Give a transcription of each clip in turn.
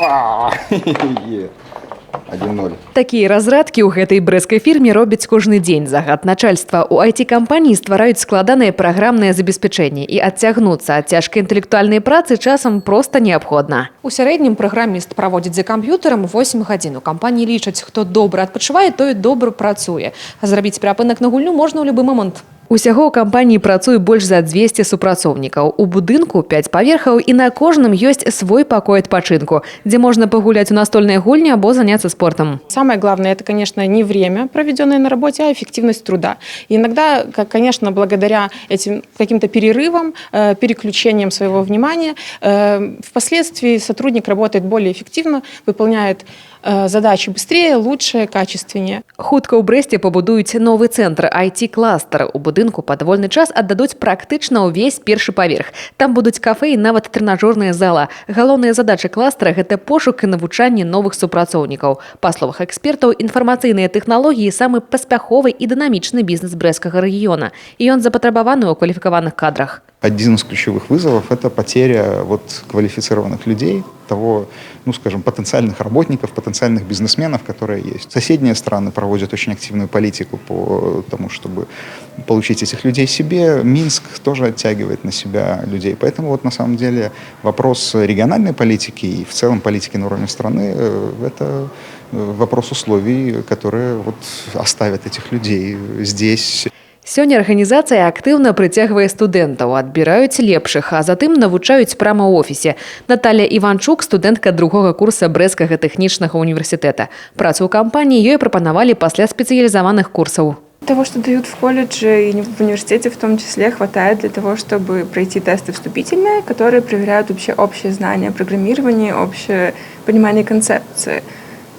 1-0. Такія разрадкі ў гэтай брэскай фірме робяць кожны дзень. За гад начальства у IT-кампаніі ствараюць складаныя праграмныя забеспячэнні, і адцягнуцца ад цяжкай інтэлектуальнай працы часам проста неабходна. У сярэднім праграміст праводзіць за камп'ютарам 8 гадзін. У кампаніі лічаць, хто добра адпачывае, той добра працуе. А зрабіць перапынак на гульню можна ў любы момант. Усяго ў кампаніі працуе больш за 200 супрацоўнікаў. У будынку 5 паверхаў і на кожным ёсць свой пакой адпачынку, дзе можна пагуляць у настольныя гульні або заняться спортом. Самое главное, это, конечно, не время, проведенное на работе, а эффективность труда. И иногда, конечно, благодаря этим каким-то перерывам, переключениям своего внимания, впоследствии сотрудник работает более эффективно, выполняет задачи быстрее, лучше, качественнее. Хутка ў Брэсце пабудуюць новы цэнтр IT-кластер. У будынку пад вольны час аддадуць практычна ўвесь першы паверх. Там будуць кафе і нават трэнажорная зала. Галоўная задача кластера – гэта пошук і навучанне новых супрацоўнікаў. Па словах экспертаў, інфармацыйныя тэхналогіі – самы паспяховы і дынамічны бізнес брэсцкага рэгіёна. І ён запатрабаваны ў кваліфікаваных кадрах. Один из ключевых вызовов – это потеря квалифицированных людей, того, скажем, потенциальных работников, потенциальных бизнесменов, которые есть. Соседние страны проводят очень активную политику по тому, чтобы получить этих людей себе. Минск тоже оттягивает на себя людей. Поэтому на самом деле вопрос региональной политики и в целом политики на уровне страны – это вопрос условий, которые оставят этих людей здесь. Сёння арганізацыя актыўна прыцягвае студэнтаў, адбіраюць лепшых, а затым навучаюць прама ў офісе. Наталья Іванчук – студэнтка 2-го курса Брэсцкага тэхнічнага універсітэта. Працу ў кампаніі ёй прапанавалі пасля спецыялізаваных курсаў. Того, что дают в колледже и в университете в том числе, хватает для того, чтобы пройти тесты вступительные, которые проверяют вообще общее знание о программировании, общее понимание концепции.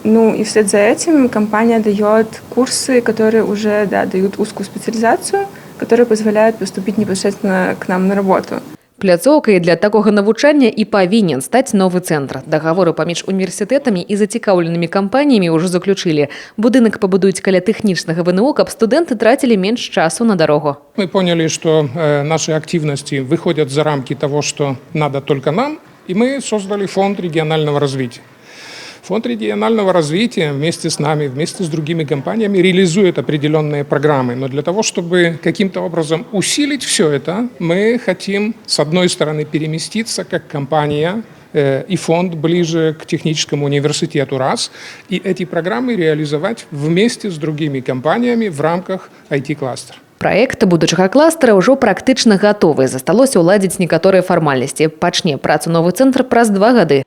И вслед за этим компания дает курсы, которые уже дают узкую специализацию, которые позволяют поступить непосредственно к нам на работу. Пляцоўкай для такога навучання і павінен стаць новы цэнтр. Дагаворы паміж універсітэтамі і зацікаўленымі кампаніямі ўжо заключылі. Будынак пабудуюць каля тэхнічнага ВНУ, каб студэнты трацілі менш часу на дарогу. Мы поняли, что наши активности выходят за рамки того, что надо только нам, и мы создали фонд регионального развития. Фонд регионального развития вместе с нами, вместе с другими компаниями реализует определенные программы. Но для того, чтобы каким-то образом усилить все это, мы хотим, с одной стороны, переместиться как компания и фонд ближе к техническому университету раз, и эти программы реализовать вместе с другими компаниями в рамках IT-кластера. Праект будучага кластера ўжо практычна гатовы. Засталося ўладзіць некаторыя фармальнасці. Пачне працу новы цэнтр праз 2 гады.